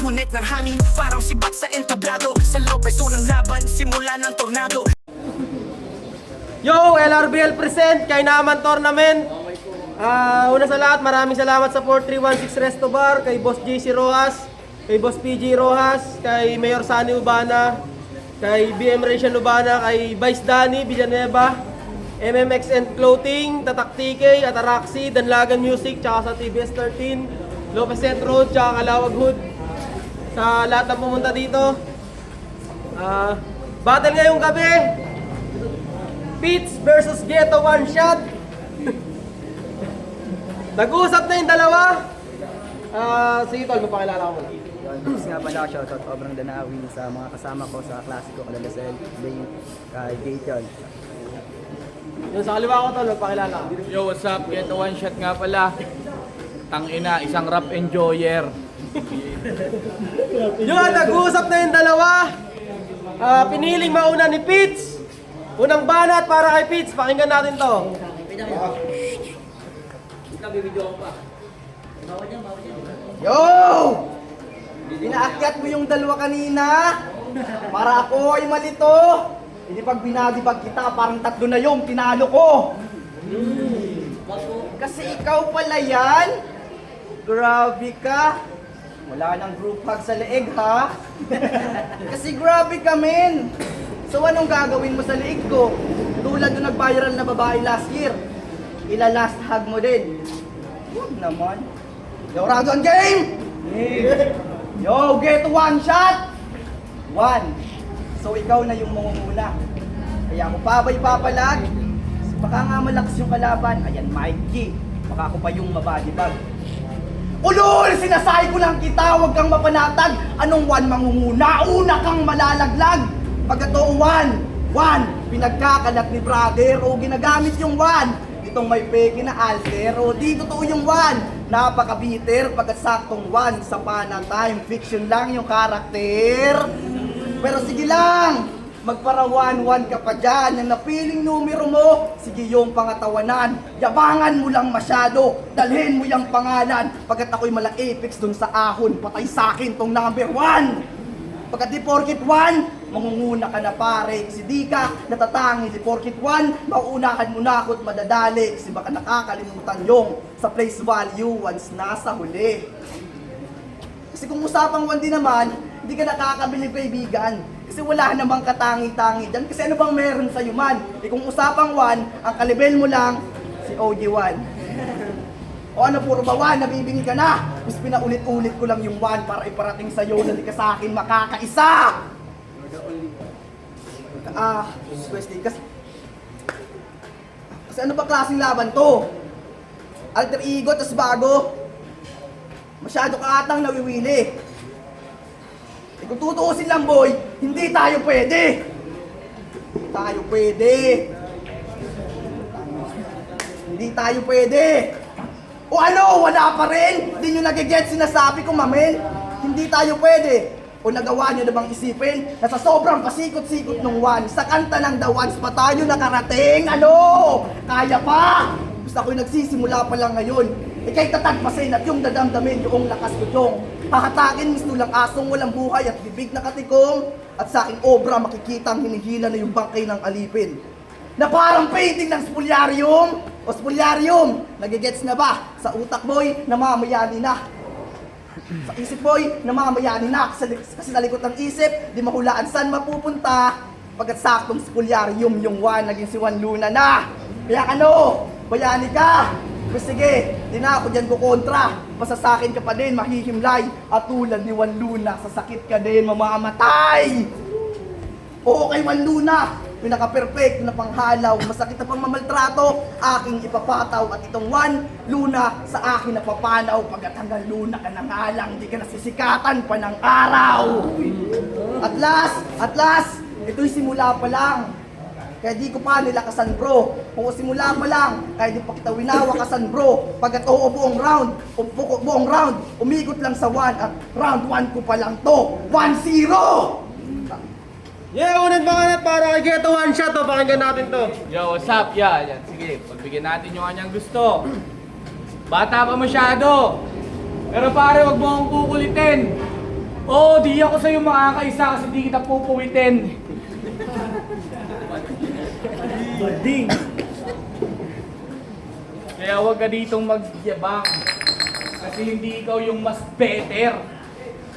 punit ng hangin Parang sibat sa entablado Sa Lopez unang laban, simula ng tornado. Yo, LRBL present, kay naman tournament. Una sa lahat, maraming salamat sa 4316 Resto Bar, kay Boss JC Rojas, kay Boss PG Rojas, kay Mayor Sunny Ubana, kay BM Rachel Ubana, kay Vice Danny Villanueva, MMXN Clothing, Tatak TK, Ataraxi, Danlagan Music, tsaka sa TBS 13, Lopez Cent Road, tsaka Kalawag Hood. Sa lahat na pumunta dito. Battle ngayong gabi. Pitts versus Ghetto One Shot. Nag-uusap na yung dalawa. Sige tol, mapakilala ko muna. Gusto nga pala, shoutout Obrang Danawi sa mga kasama ko sa klase ko, Kalalasel, Lane, kay Gayton. Yung sa kaliwa ko tol, magpakilala ko. Yo, what's up? Ghetto One Shot nga pala. Tangina, isang rap enjoyer. Yun, nag-uusap na yung dalawa. Piniling mauna ni Pitts. Unang banat para kay Pitts. Pakinggan natin to. Yo! Inaakyat mo yung dalawa kanina para ako ay malito. Hindi pag binadibag kita, parang tatlo na yung tinalo ko. Kasi ikaw pala yan. Grabe ka. Wala nang group hug sa leeg, ha? Kasi grabe ka, men. So anong gagawin mo sa leeg ko? Tulad nung nag-viral na babae last year. Ila-last hug mo din. Huwag naman. Yo, round one game! Yo, get one shot! One. So ikaw na yung mangunguna. Kaya ako papalag. Baka nga malakas yung kalaban. Ayan, Mikey. Baka ako pa yung mabadibag. Ulol! Sinasabi ko lang kita, huwag kang mapanatag. Anong one mangunguna? Una kang malalaglag. Pagkato one, pinagkakalat ni brother o ginagamit yung one. Itong may peke na alter o di totoo yung one. Napaka-bitter pagkasaktong one sa pana time. Fiction lang yung karakter. Pero sige lang, magpara 1-1 ka pa dyan. Yung napiling numero mo, sige yung pangatawanan. Yabangan mo lang masyado, dalhin mo yung pangalan. Pagkat ako'y malang apex dun sa ahon, patay sa akin tong number 1. Pagkat di porkit 1, mangunguna ka na pare. Kasi di ka natatangi di porkit 1, mauunahan mo na ako't madadali. Kasi baka nakakalimutan yung sa place value once nasa huli. Kasi kung usapang 1 din naman, hindi ka nakakabili kaibigan. Kasi wala namang katangi-tangi dyan. Kasi ano bang meron sa'yo man? Kung usapang 1, ang kalibel mo lang, si OG1. O ano, puro ba 1? Nabibingi ka na? Mas pinaulit-ulit ko lang yung 1 para iparating sa'yo na di ka sa akin makakaisa! Kasi ano ba klaseng laban to? Alter ego, tas bago? Masyado ka atang nawiwili. Kung tutuusin lang boy, hindi tayo pwede. Hindi tayo pwede. O ano, wala pa rin? Hindi nyo nagigets sinasabi ko, mamen? Hindi tayo pwede. O nagawa nyo na bang isipin na sa sobrang pasikot-sikot nung one, sa kanta ng The Ones pa tayo nakarating? Ano? Kaya pa? Basta ako'y nagsisimula pa lang ngayon. Ika'y tatagpasin at yung dadamdamin yung lakas ko yung hahatakin gusto lang asong walang buhay at bibig na katikom. At sa aking obra makikita ang hinihila na yung bangkay ng alipin. Na parang painting ng spolyarium. O spolyarium, nagigets na ba? Sa utak boy, namamayani na. Sa isip boy, namamayani na. Kasi sa likod ng isip, di mahulaan saan mapupunta. Pagkat saktong spolyarium yung one, naging si Juan Luna na. Kaya ano, bayani ka. Pero sige, di na ako dyan kukontra. Basta sa akin ka pa din, mahihimlay. At tulad ni Juan Luna, sa sakit ka din, mamamatay. Oo kay Juan Luna, pinaka-perfect na panghalaw. Masakit na pang mamaltrato, aking ipapataw. At itong Juan Luna, sa akin napapanaw. Pagkat hanggang Luna ka na nga lang, di ka nasisikatan pa ng araw. At last, ito'y simula pa lang. Kaya di ko pa nilakasan bro. Kung simula pa lang, kaya di pa kita winawakasan bro. Pagkat oo buong round, umikot lang sa 1 at round 1 ko pa lang to. 1-0! Yeah, unang banat para kay Ghetto One Shot. Pakinggan natin to. Yo, what's up? Yan. Sige, pagbigyan natin yung kanyang gusto. Bata pa masyado. Pero pare, wag mo akong kukulitin. Oo, di ako sa'yo makakaisa kasi di kita pupuwitin. Bading. Kaya huwag ka ditong magyabang. Kasi hindi ikaw yung mas better.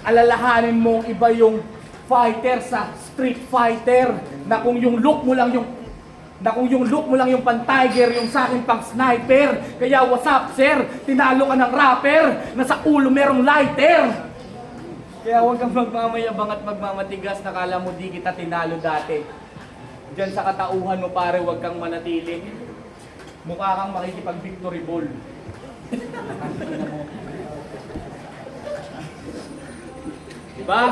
Alalahanin mo iba yung fighter sa Street Fighter. Na kung yung look mo lang yung pan-tiger, yung sa akin pang sniper. Kaya what's up, sir? Tinalo ka ng rapper na sa ulo merong lighter. Kaya huwag kang magmamayabang at magmamatigas. Nakala mo di kita tinalo dati. Diyan sa katauhan mo pare, huwag kang manatili. Mukha kang makikipag-victory ball. Diba?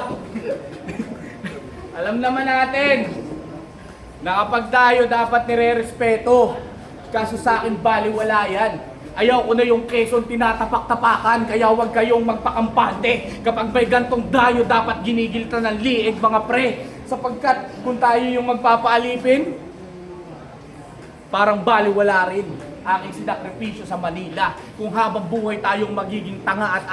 Alam naman natin na kapag tayo dapat nire-respeto. Kaso sa akin baliwala yan. Ayaw ko na yung Quezon tinatapak-tapakan, kaya huwag kayong magpakampante. Kapag may gantong dayo, dapat ginigilta ng liig mga pre. Sapagkat kung tayo yung magpapaalipin, parang baliwala rin aking sinakripisyo sa Manila. Kung habang buhay tayong magiging tanga at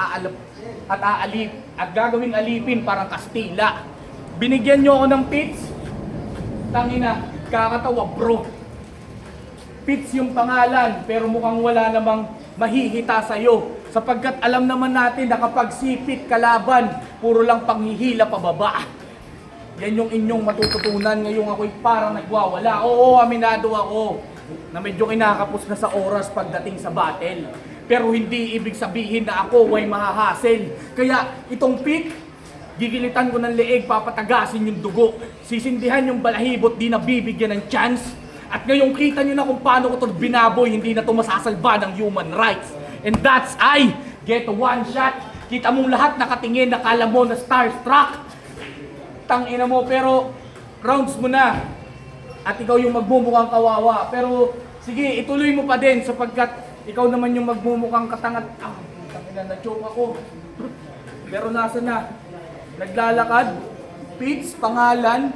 aalip at gagawing alipin parang Kastila. Binigyan nyo ako ng pits, tangina, kakatawa bro. Pits yung pangalan, pero mukhang wala namang mahihita sa'yo. Sapagkat alam naman natin na kapag sipit kalaban, puro lang panghihila pababa. Yan yung inyong matututunan ngayong ako'y parang nagwawala. Oo, aminado ako na medyo kinakapos na sa oras pagdating sa battle. Pero hindi ibig sabihin na ako ay mahahassle. Kaya itong pit, gigilitan ko ng leeg, papatagasin yung dugo. Sisindihan yung balahibot, di nabibigyan ng chance. At ngayong kita nyo na kung paano ko ito binaboy, hindi na ito masasalba ng human rights. And that's I get one shot. Kita mong lahat nakatingin, nakala mo na starstruck. Tangina mo, pero rounds mo na. At ikaw yung magmumukhang kawawa. Pero sige, ituloy mo pa din sapagkat ikaw naman yung magmumukhang katangat. Tangina, na-choke ako. Pero nasa na? Naglalakad? Pits, pangalan?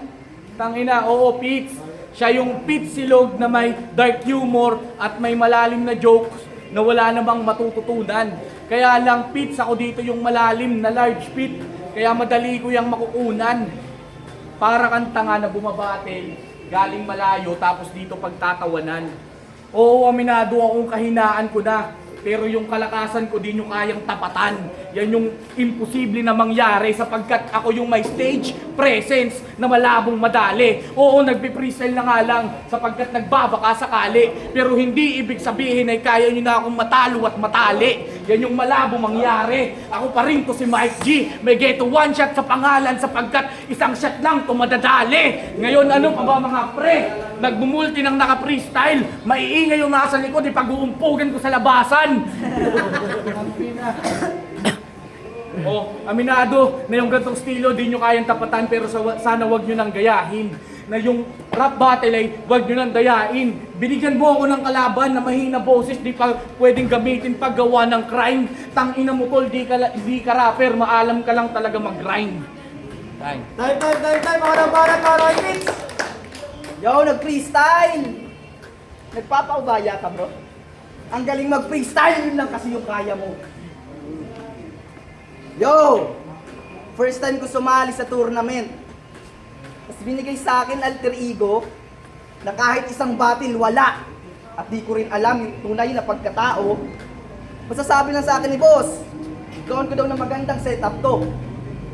Tangina, oo, Pits. Siya yung Pits Silog na may dark humor at may malalim na jokes na wala namang matututunan. Kaya lang Pits, ako dito yung malalim na large pit. Kaya madali ko yung makukunan. Para kang tanga na bumabatil, galing malayo tapos dito pagtatawanan. Oo, aminado akong kahinaan ko na. Pero yung kalakasan ko di nyo kayang tapatan. Yan yung imposible na mangyari sapagkat ako yung may stage presence na malabong madali. Oo, nagpe-freestyle na nga lang sapagkat nagbabaka sakali. Pero hindi ibig sabihin ay kaya nyo na akong matalo at matali. Yan yung malabong mangyari. Ako pa rin to si Mike G. May geto one shot sa pangalan sapagkat isang shot lang to madadali. Ngayon ano pa ba mga pre? Nagbumulti ng naka-freestyle. Maiingay yung nasa likod, ipag-uumpugan ko sa labasan. Oh, aminado na yung gantong estilo di nyo kayang tapatan pero sana wag nyo nang gayahin. Na yung rap battle ay wag nyo nang dayain. Binigyan mo ako ng kalaban na mahina boses, di pa pwedeng gamitin paggawa ng crime. Tangina mo tol, di ka rapper, maalam ka lang talaga mag-grind. Time, mga nabarat, mga Roy-Pits! Yo, nag-freestyle! Nagpapaubaya ka bro? Ang galing mag-freestyle, yun lang kasi yung kaya mo. Yo! First time ko sumali sa tournament. Tapos binigay sa akin alter ego na kahit isang battle wala. At di ko rin alam yung tunay na pagkatao. Basta sabi lang sa akin ni boss, gawin ko daw ng magandang setup to.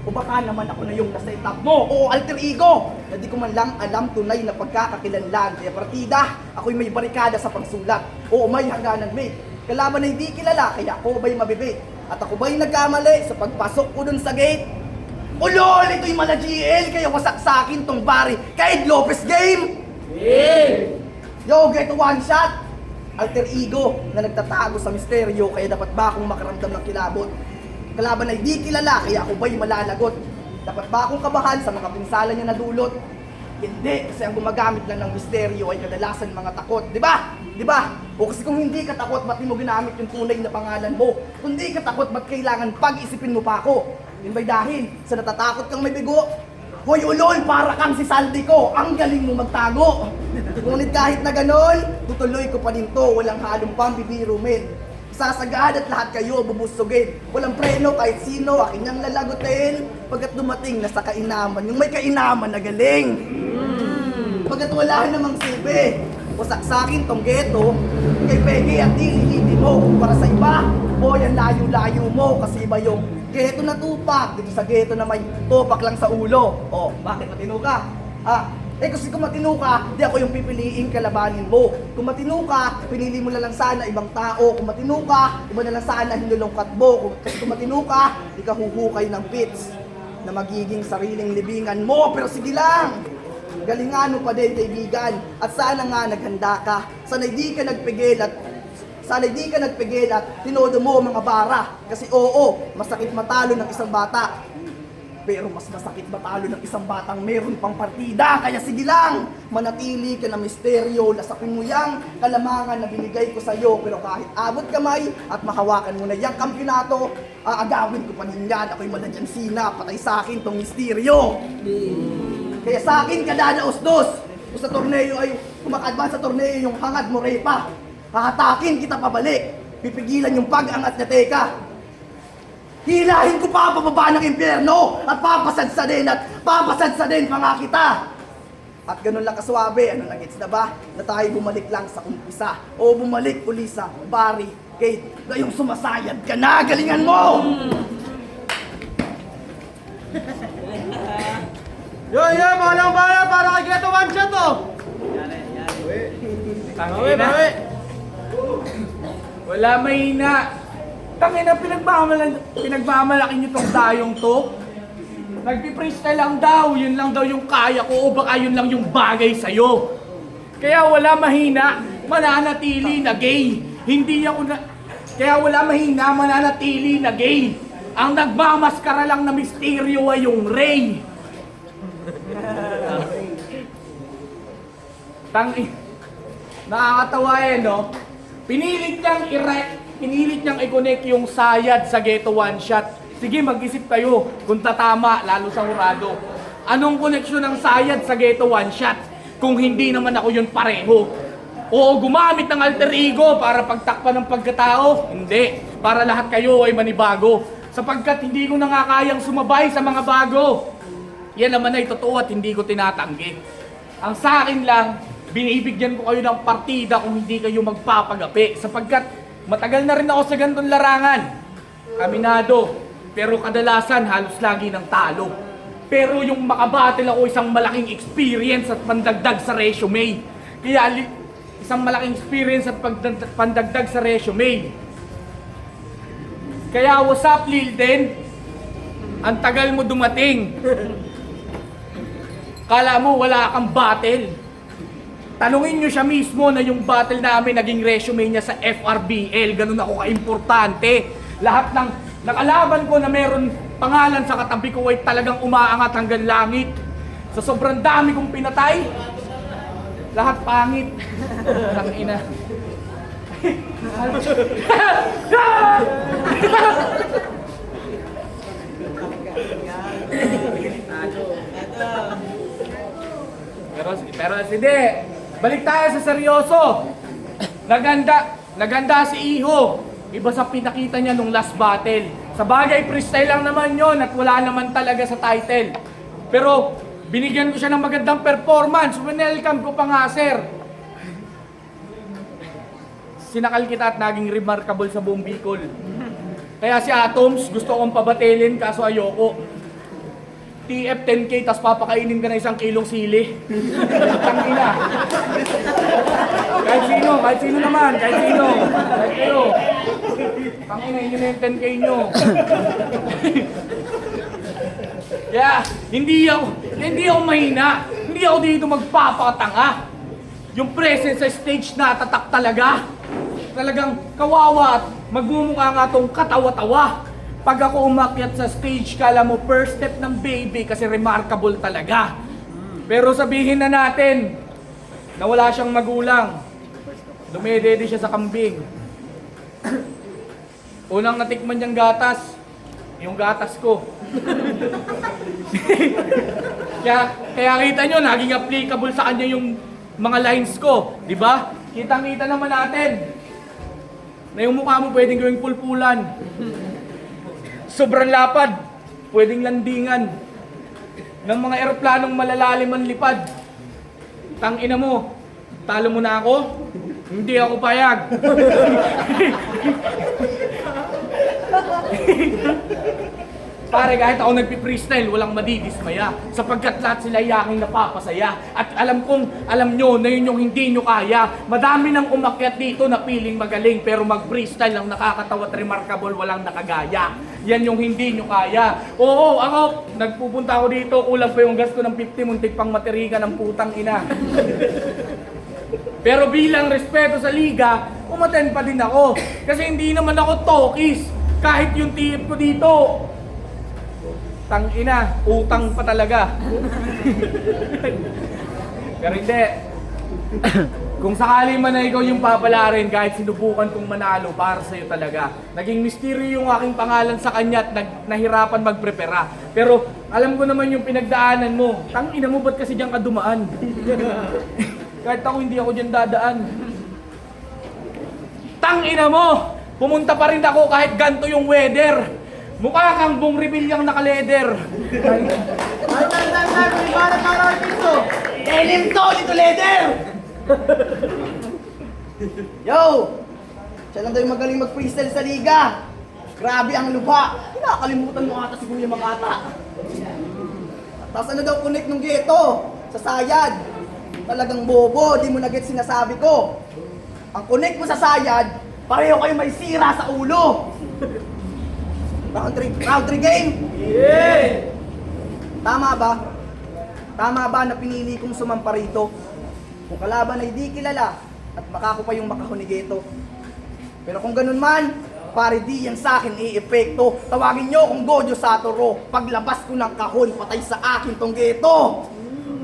O baka naman ako na yung na-setup mo. Oo, alter ego! Na di ko man lang alam tunay na pagkakakilanlan. Kaya partida, ako'y may barikada sa pagsulat. Oo, may hangganan may. Kalaban na hindi kilala, kaya ako ba'y mabibig? At ako ba'y nagkamali sa pagpasok ko dun sa gate? Ulol, ito'y mala GL, kaya wasak sa akin tong bari. Kahit Lopez game! Yeah! Yo, get one shot! Alter ego na nagtatago sa misteryo, kaya dapat ba akong makaramdam ng kilabot? Kalaban na hindi kilala, kaya ako ba'y malalagot? Dapat ba akong kabahan sa mga pinsala niya na dulot? Hindi, kasi ang gumagamit lang ng misteryo ay kadalasan mga takot, di ba? Di ba? O kasi kung hindi ka takot, ba't di mo ginamit yung tunay na pangalan mo? Kung hindi ka takot, ba't kailangan pag-isipin mo pa ako? Yun ba'y dahil sa natatakot kang may bigo? Hoy ulol, para kang si Saldi ko, ang galing mo magtago. Ngunit kahit na ganon, tutuloy ko pa din to, walang halong pambibiro men. sasagad at lahat kayo bubusugin. Walang preno kahit sino, aking niyang lalagutin. Pagkat dumating na sa kainaman, yung may kainaman na galing. Pagkat wala namang silbi, wasaksakin tong geto, kay Peggy at hindi mo. Para sa iba, boy, ang layo-layo mo. Kasi iba yung geto na tupak, dito sa geto na may tupak lang sa ulo. Oh, bakit matino ka? Kasi kung matino ka, di ako yung pipiliin kalabanin mo. Kung matino ka, pinili mo na lang sana ibang tao. Kung matino ka, iba na lang sana hinulongkat mo. Kasi kung matino ka, di ka huhukay ng pits na magiging sariling libingan mo. Pero sige lang, galingan mo pa din kaibigan. At sana nga naghanda ka. Sana'y di ka nagpigil at tinodo mo mga bara. Kasi oo, masakit matalo ng isang bata. Pero mas masakit matalo ng isang batang meron pang partida. Kaya sige lang, manatili ka na misteryo. Lasapin mo yang kalamangan na binigay ko sa'yo. Pero kahit abot kamay at mahawakan mo na yang kampyonato, aagawin ko pa din yan. Ako'y Maladyansina, patay sa akin tong misteryo. Kaya sa akin ka dadaos-dos. Kung sa torneo ay kumakadban sa torneo yung hangad mo repa, hahatakin kita pabalik. Pipigilan yung pag-angat na teka. Hilahin ko pa pababa ng impyerno at papasadsadin pa nga kita. At ganun lang kaswabe, ano nagets na ba? Na tayo bumalik lang sa umpisa o bumalik uli sa barricade. Ngayong sumasayad ka na, galingan mo! Yo, mawalang bala para kay Geto One Shot oh! Bawi, bawi! Wala mahina. Tangina, pinagmamalaki niyo tong dayong to. Nagpipreestyle lang daw, yun lang daw yung kaya ko o baka yun lang yung bagay sa'yo. Kaya wala mahina, mananatili na gay. Hindi ako na... Kaya wala mahina, mananatili na gay. Ang nagmamaskara lang na misteryo ay yung Ray. Nakakatawa no? Pinilit niyang i-connect yung sayad sa Geto One Shot. Sige, mag-isip kayo kung tatama, lalo sa hurado. Anong koneksyon ng sayad sa Geto One Shot? Kung hindi naman ako yun pareho. Oo, gumamit ng alter ego para pagtakpan ng pagkatao. Hindi, para lahat kayo ay manibago. Sapagkat hindi ko na nga kayang sumabay sa mga bago. Yan naman ay totoo at hindi ko tinatanggi. Ang sa akin lang, binibigyan ko kayo ng partida kung hindi kayo magpapagapi. Sapagkat matagal na rin ako sa ganitong larangan. Aminado. Pero kadalasan halos lagi ng talo. Pero yung makabattle ako isang malaking experience at pandagdag sa resume. Kaya isang malaking experience at pandagdag sa resume. Kaya what's up Lilden? Ang tagal mo dumating. Kala mo wala kang battle. Tanungin nyo siya mismo na yung battle namin naging resume niya sa FRBL. Ganun ako ka-importante. Lahat ng nakalaban ko na meron pangalan sa katabi ko ay talagang umaangat hanggang langit. Sa sobrang dami kong pinatay, lahat pangit. Tangina. pero hindi. Balik tayo sa seryoso. Naganda si Iho. Iba sa pinakita niya nung last battle. Sa bagay, freestyle lang naman yon at wala naman talaga sa title. Pero binigyan ko siya ng magandang performance. Winelcome ko pa nga, sir. Sinakal kita at naging remarkable sa buong Bicol. Kaya si Atoms, gusto kong pabatelin kaso ayoko. TF 10K, tas papakainin ka na 1 kilong sili. Tangina. Kahit sino naman, kahit kayo. Tangina, yun na yung 10K nyo. Kaya, hindi ako mahina. Hindi ako dito magpapakatanga. Yung presence sa stage na tatak talaga. Talagang kawawa at magmumukha nga tong katawa-tawa. Pag ako umakyat sa stage, kala mo first step ng baby kasi remarkable talaga. Pero sabihin na natin na wala siyang magulang. Dumedede siya sa kambing. Unang natikman niyang gatas, yung gatas ko. kaya kita nyo, naging applicable sa kanya yung mga lines ko. Di ba? Kitang-kita naman natin na na yung mukha mo pwedeng gawing pulpulan. Sobrang lapad, pwedeng landingan ng mga eroplanong malalalim ang lipad. Tangina mo, talo mo na ako? Hindi ako payag. Pare, kahit ako nagpi-freestyle, walang madidismaya. Sapagkat lahat sila ay aking napapasaya. At alam nyo na yun yung hindi nyo kaya. Madami nang umakyat dito na piling magaling, pero mag-freestyle lang nakakatawa at remarkable, walang nakagaya. Yan yung hindi nyo kaya. Oo, ako, nagpupunta ako dito, kulang pa yung gas ko ng 50, muntik pang matiriga ng putang ina. Pero bilang respeto sa liga, umaten pa din ako. Kasi hindi naman ako tokis. Kahit yung TF ko dito, tangina, utang pa talaga. Pero hindi. Kung sakali man na ikaw yung papalarin, kahit sinubukan kong manalo, para sa'yo talaga. Naging misteryo yung aking pangalan sa kanya at nahirapan magprepara. Pero alam ko naman yung pinagdaanan mo. Tangina mo, ba't kasi diyan ka dumaan? Kahit ako, hindi ako diyan dadaan. Tangina mo! Pumunta pa rin ako kahit ganto yung weather. Mukha kang Bong Rebilyang naka-leather. Ay, para para artisto. Elim to, dito leader! Yo! Siya lang daw yung magaling mag-freestyle sa liga. Grabe ang lupa. Kinakalimutan mo ata si Kuya Makata. Tapos ano daw connect ng ghetto? Sa sayad. Talagang bobo, di mo na-get sinasabi ko. Ang connect mo sa sayad, pareho kayo may sira sa ulo. Round 3 game? Yeah! Tama ba? Tama ba na pinili kong sumampa rito? Kung kalaban ay di kilala at makako pa yung makahunigeto. Pero kung ganun man, pare di yan sa akin i-epekto. Tawagin nyo kung Gojo Satoru. Paglabas ko ng kahon, patay sa akin tong geto.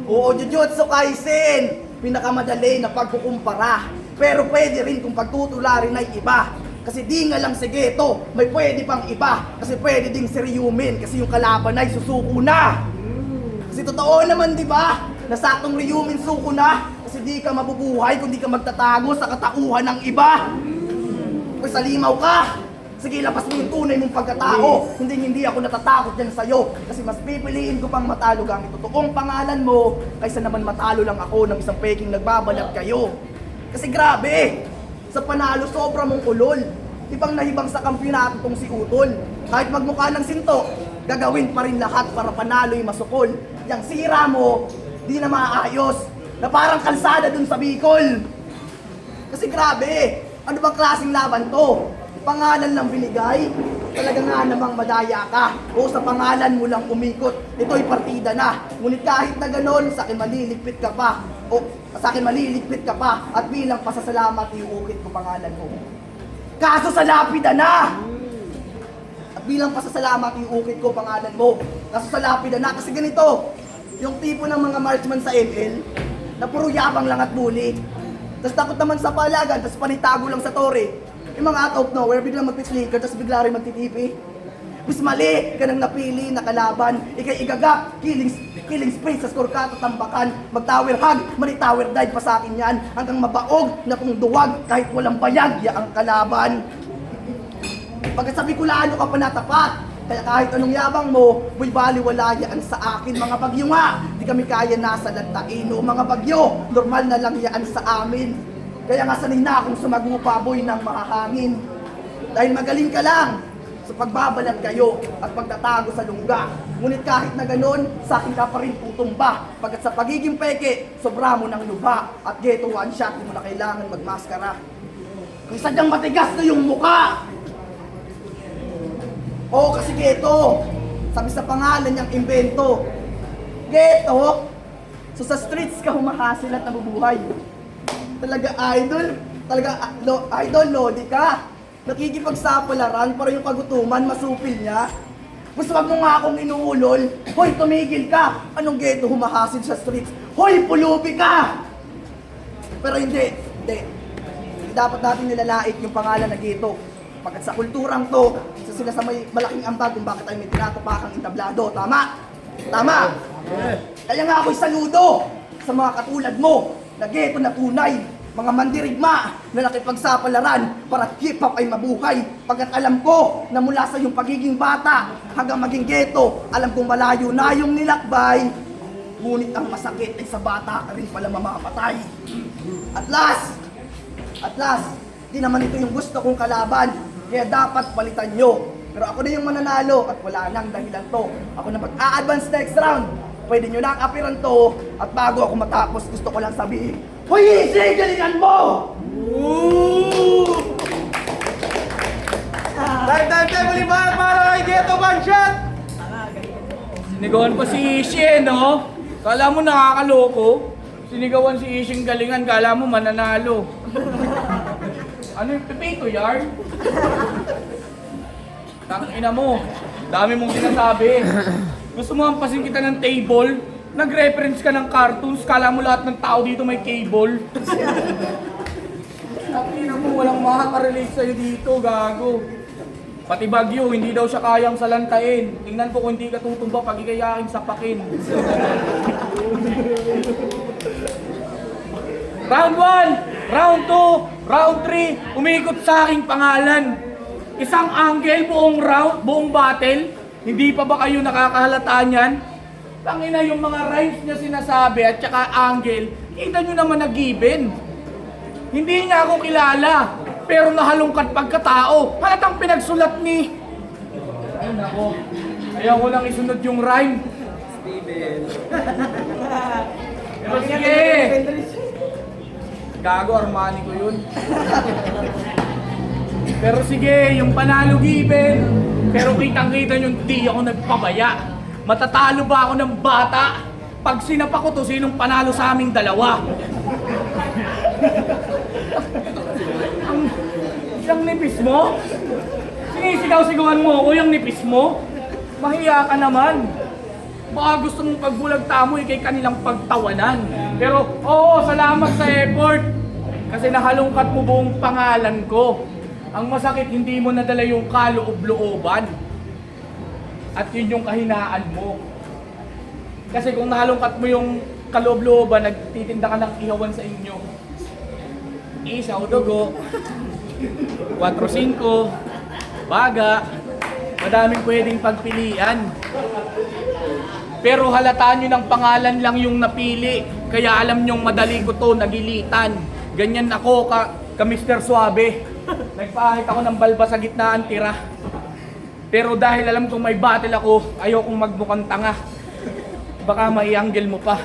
Oo, Jujutsu Kaisen, pinakamadali na pagkukumpara. Pero pwede rin kung pagtutularin ay iba. Kasi di nga lang si Geto, may pwede pang iba. Kasi pwede ding si Ryumin, kasi yung kalaban ay susuko na. Kasi totoo naman, di ba? Nasaktong Ryumin suko na. Kasi di ka mabubuhay kung di ka magtatago sa katauhan ng iba. Kung salimaw ka, sige, lapas mo yung tunay mong pagkatao. Hindi ako natatakot dyan sa'yo. Kasi mas pipiliin ko pang matalo gamit totoong pangalan mo kaysa naman matalo lang ako ng isang peking nagbabalag kayo. Kasi grabe, sa panalo sobra mong ulol. Ibang nahibang sa kampyonato tong si Utol. Kahit magmukha ng sinto, gagawin pa rin lahat para panalo'y masukol. Yang sira mo, di na maayos. Na parang kalsada dun sa Bicol. Kasi grabe, ano bang klaseng laban to? Pangalan lang binigay, talaga nga namang madaya ka. O sa pangalan mo lang umikot, ito'y partida na. Ngunit kahit na ganon, sa akin maliligpit ka pa. O sa akin maliligpit ka pa. At bilang pasasalamat, iuukit ko pangalan mo. Kaso sa lapida na! At bilang pasasalamat, iuukit ko pangalan mo. Kaso sa lapida na, kasi ganito, yung tipo ng mga marksman sa ML, na puro yabang lang at bully. Tapos takot naman sa palagan, tapos panitago lang sa tore. Yung mga out of nowhere, biglang mag-flicker, tapos bigla rin magtitipi. Mas mali ka nang napili na kalaban. Ikay igagap, killing space sa score ka, tatambakan. Mag-tower hug, mani-tower dive pa sa akin yan. Hanggang mabaog na kung duwag, kahit walang bayag, ya ang kalaban. Pagkat sabi ko laano ka pa natapat. Kaya kahit anong yabang mo, bu'y baliwala yan sa akin. Mga bagyo nga, di kami kaya nasa lantain. O mga bagyo, normal na lang yan sa amin. Kaya nga sanay na akong sumagupa, boy, ng mahahangin. Dahil magaling ka lang sa pagbabalat kayo at pagtatago sa lungga. Ngunit kahit na ganon, sa akin ka pa rin tutumba. Pagkat sa pagiging peke, sobra mo ng luba. At geto one shot, di mo na kailangan magmaskara. Kung sadyang matigas na yung muka. Oo, kasi geto, sabi sa pangalan niyang imbento. Geto, so sa streets ka humahasil at nabubuhay. Talaga idol, lodi ka. Nakikipagsapalaran para yung kagutuman masupil niya. Gusto wag mo nga akong inuulol. Hoy, tumigil ka. Anong geto humahasil sa streets? Hoy, pulubi ka! Pero hindi. Dapat natin nilalait yung pangalan na geto. Pagkat sa kulturang to, sila sa may malaking ambag kung bakit ay may tinatapakang entablado. Tama? Tama? Kaya nga ako'y saludo sa mga katulad mo na geto na tunay. mga mandirigma na nakipagsapalaran para hip-hop ay mabuhay. Pagkat alam ko na mula sa iyong pagiging bata hanggang maging geto, alam kong malayo na yung nilakbay. Ngunit ang masakit ay sa bata ka rin pala mamapatay. At last, di naman ito yung gusto kong kalaban, kaya dapat palitan nyo. Pero ako na yung mananalo at wala nang dahilan to. Ako na mag-a-advance next round. Pwede nyo na apiran to at bago ako matapos, gusto ko lang sabihin, Hoy, Easy! Galingan mo! Time, Bolivar para kay Geto One Shot! Sinigawan pa si Ishi, no? Kala mo nakakaloko? Sinigawan si Ishi galingan, kala mo mananalo. Ano yung pipito yard? Tangina mo, dami mong sinasabi. Gusto mo hampasin kita ng table? Nag-reference ka ng cartoons, kala mo lahat ng tao dito may cable. Tangina mo, walang makaka-relate sa'yo dito, gago. Pati Bagyo, hindi daw siya kayang salantain. Tingnan ko kung hindi ka tutumba pag ikay aking sapakin. Round 1, Round 2, Round 3, umikot sa aking pangalan. Isang angle buong round, buong battle. Hindi pa ba kayo nakakahalata niyan? Tangina yung mga rhymes niya sinasabi at saka angle, kita nyo naman na given. Hindi niya ako kilala, pero nahalungkat pagkatao. Halatang pinagsulat ni... Ay nako, ayaw ko lang isunod yung rhyme. Steven. Pero sige. Gago, Armani ko yun. Pero sige, yung panalo given. Pero kitang-kita nyo, di ako nagpabaya. Matatalo ba ako ng bata? Pag sinapa ko to, sinong panalo sa aming dalawa? Yung nipis mo? Sinisigaw-sigawan mo ako yung nipis mo? Mahiya ka naman. Baka gusto mong pagbulagta mo kay kanilang pagtawanan. Pero oo, salamat sa effort. Kasi nahalungkat mo buong pangalan ko. Ang masakit, hindi mo nadala yung kaloob-looban. At yun yung kahinaan mo. Kasi kung nahalungkat mo yung kaloob-looban, nagtitinda ka ng ihawan sa inyo. Isaw dugo, 4-5, baga, madaming pwedeng pagpilian. Pero halataan nyo ng pangalan lang yung napili. Kaya alam nyong madali ko to, nagilitan. Ganyan ako ka Mr. Suabe. Nagpahit ako ng balba sa gitnaan tira. Pero dahil alam kong may battle ako, ayokong magmukhang tanga. Baka maianggel mo pa.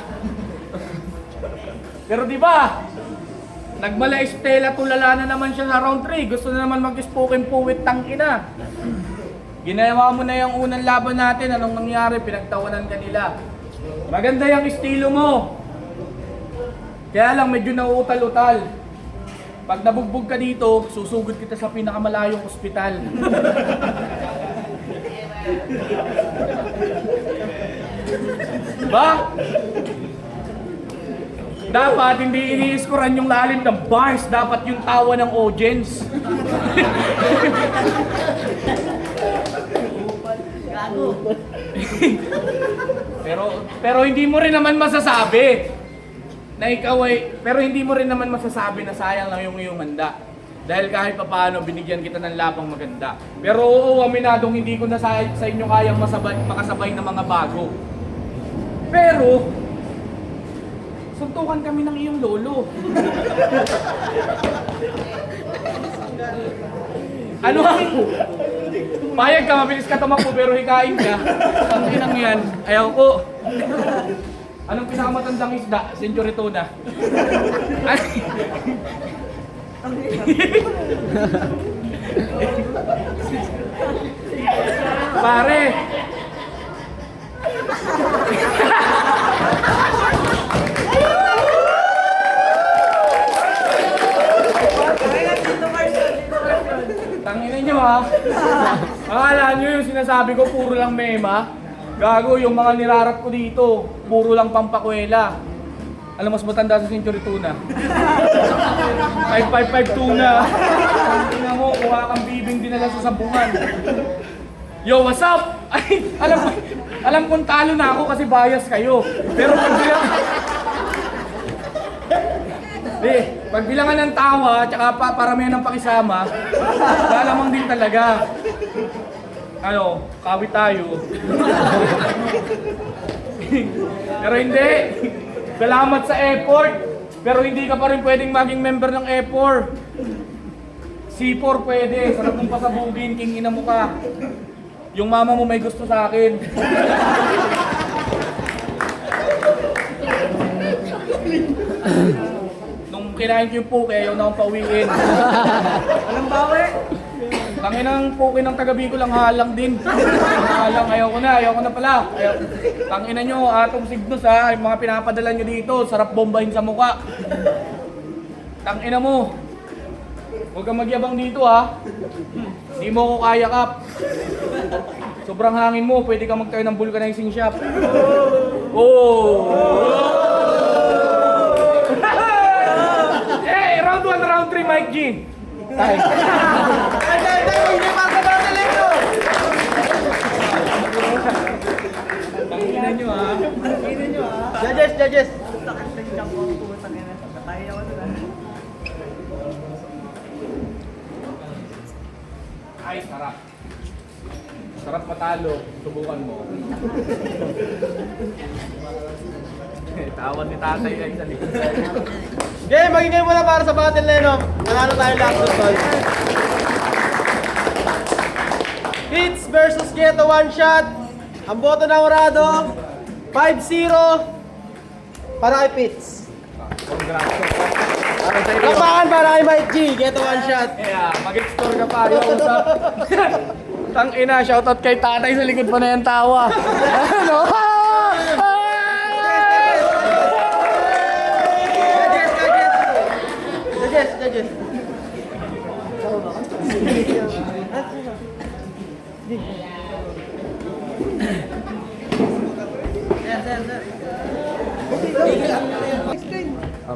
Pero di ba? Nagmala Estela, tulala na naman siya sa round 3. Gusto na naman mag-spoken poet, tangina. Ginawa mo na yung unang laban natin. Anong nangyari? Pinagtawanan ka nila. Maganda yung estilo mo. Kaya lang medyo nauutal-utal. Pag nabugbog ka dito, susugod kita sa pinakamalayong ospital. Diba? Dapat hindi iniiskuran yung lalim ng bars. Dapat yung tawa ng audience. pero hindi mo rin naman masasabi na ikaw ay, pero hindi mo rin naman masasabi na sayang lang yung iyong handa. Dahil kahit papaano binigyan kita ng labang maganda. Pero oo, aminadong hindi ko na sa inyo kayang makasabay ng mga bago. Pero suntukan kami ng iyong lolo. Ano ang... Payag ka, mabilis ka tumakbo pero hikain ka. Ang inang yan, ayaw ko. Anong pinakamatandang isda? Century tuna. Pare! Tangina nyo ha. Akala nyo yung sinasabi ko puro lang mema. Gago, yung mga nirarap ko dito, puro lang pampakwela. Alam mas matanda sa Century Tuna. 555 tuna. Tingnan mo, kuha kang bibing dinala sa sabungan. Yo, what's up? Ay, alam kong talo na ako kasi bias kayo. Pero pag Pagbilangan ng tawa, tsaka paramihan ng pakisama, lalamang din talaga. Ano, kawit tayo. Pero hindi. Salamat sa effort. Pero hindi ka pa rin pwedeng maging member ng effort. C4 pwede. Sarap mong pasabugin, king ina mo ka. Yung mama mo may gusto sa akin. Nung kinain ko yung puke, ayaw na akong pauwiin. Anong bawi? Tangin ang puke ng taga Bicol lang halang din. Halang, ayaw ko na pala. Tangina nyo, atong signos ha, yung mga pinapadala nyo dito, sarap bombahin sa muka. Tangina mo. Huwag kang magyabang dito ha. Hindi mo ako kaya kap. Sobrang hangin mo, pwede kang magtayo ng vulcanizing shop. Oh! Hey, round 1, round 3, Mike G. Tay. Hindi pa sa battle ito! Tanginan nyo ha. Judges! Ay, sarap. Sarap matalo. Subukan mo. Tawad ni tatay ay sa likod. Okay, magiging muna para sa battle na yun. Oh. Nanalo tayo last tol. Fitz versus Ghetto One Shot. Ang boto ng Orado, 5-0 para kay Fitz. Congrats. Para sa iyo. Kapakan para kay Mike G, Ghetto One Shot. Yeah, mag-explore ka pa. Ayaw usap. Tangina, shoutout kay tatay sa likod pa na yung tawa. Ano? Judges.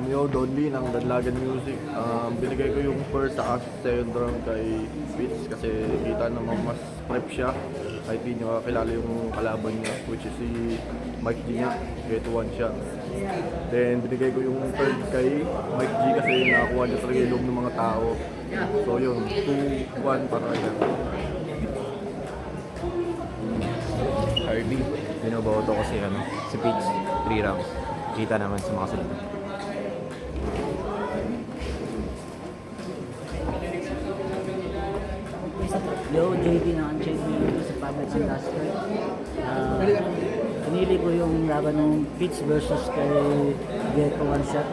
Yo, Donly ng Dadlagan Music. Binigay ko yung first sa second round kay Fitz kasi kita naman mas prep siya. Kahit di nyo kakilala yung kalaban niya, which is si Mike G niya, Ghetto One siya. Then binigay ko yung third kay Mike G kasi nakakuha niya talaga yung loob ng mga tao. So yun, 2-1 para kaya. RB, binoboto ko si Pitch, 3 rounds. Kita naman sa mga sunod. Yo, JD ng Unchained Media sa Public Industry. Pinili ko yung laban ng Pitch versus kay Ghetto One Shot.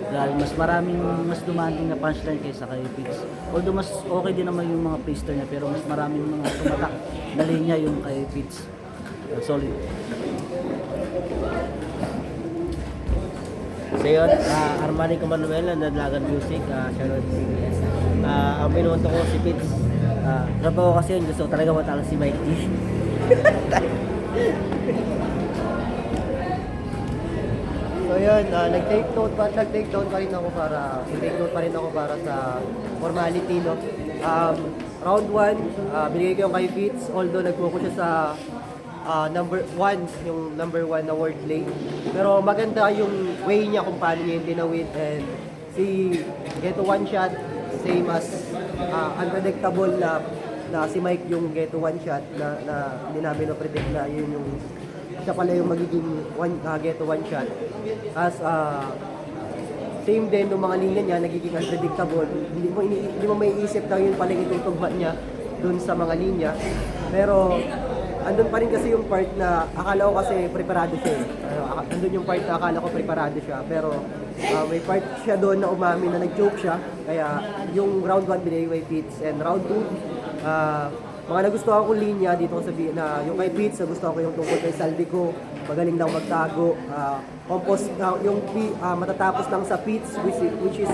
Dahil mas demanding na punchline kaysa kay Pitch. Although mas okay din naman yung mga paster niya, pero mas maraming mga tumatak na linya yung kay Pitch. Solid. So yun, Armani Comanuel ng Dadlagan Music, shoutout CBS. Ang pinuunto ko si Pitts. Trabaho ko kasi yun, gusto ko talaga matalo si Mike G. So yun, nag-take note pa rin ako para sa formality, no. Round 1, binigay ko yung kay Pitts, although nag-focus siya sa number 1, yung number 1 na wordplay. Pero maganda yung way niya kung paano niya yung tinawid, and si Ghetto One Shot, same as unpredictable na si Mike yung Ghetto One Shot na hindi namin na-predict na yun yung siya pala yung magiging Ghetto One Shot. As same din ng mga linya niya, nagiging unpredictable. Hindi mo may isip na yun pala yung tugma niya dun sa mga linya. Pero andun pa rin kasi yung part na akala ko kasi preparado siya eh. Andun yung part na akala ko preparado siya. Pero may part siya doon na umami na nag-joke siya. Kaya yung round 1 binigay kay Pitts. And round 2, mga nagustuhan kong linya dito ko sabihin na yung kay Pitts, nagustuhan ko yung tungkol kay Saldico. Magaling daw magtago. Yung matatapos lang sa pits, which is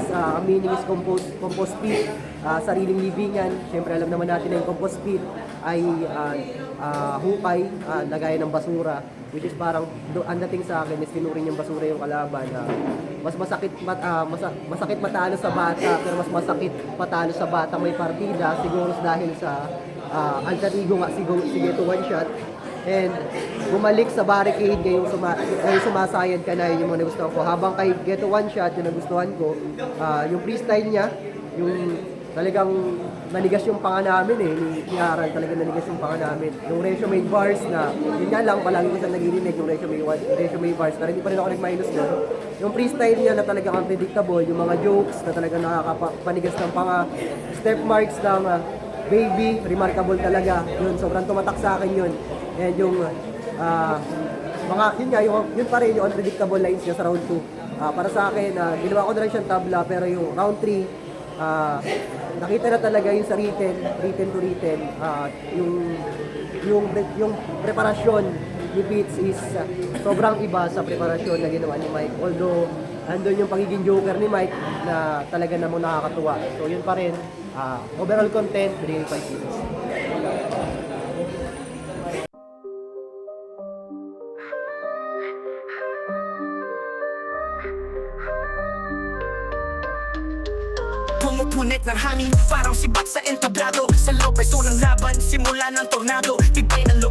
meaning is compost pit, sariling libingan. Siyempre alam naman natin na yung compost pit ay hukay na gaya ng basura, which is parang ang dating sa akin is tinuring yung basura yung kalaban. Mas masakit matalo sa bata, pero mas masakit patalo sa bata may partida, siguro dahil sa alter ego nga si Ghetto One Shot. And bumalik sa barricade ngayong sumasayad ka na, yun yung mga nagustuhan ko. Habang kay Ghetto One Shot, yung nagustuhan ko, yung freestyle niya, yung talagang nanigas yung panga namin ni Aral, talagang nanigas yung panga namin. Yung ratio made bars na, yun nga lang, palagi ko siya nagirinig, yung ratio made bars, pero hindi pa rin ako nag-minus doon. Yung freestyle niya na talagang unpredictable, yung mga jokes na talagang nakakapanigas ng panga, step marks ng baby, remarkable talaga. Yun, sobrang tumatak sa akin yun. And yung mga, yun nga, yun pa rin yung unpredictable lines niya sa round 2. Para sa akin, ginawa ko na rin siyang tabla, pero yung round 3, nakita na talaga yung sa written to written, yung preparasyon ni Pitts is sobrang iba sa preparasyon na ginawa ni Mike. Although, andun yung pagiging joker ni Mike na talaga namang nakakatuwa. So yun pa rin, overall content, binigay 5 Pitts. Pumupunit ng hangin, parang sibat sa entablado. Sa Lopez, unang laban, simula ng tornado. Bigay ng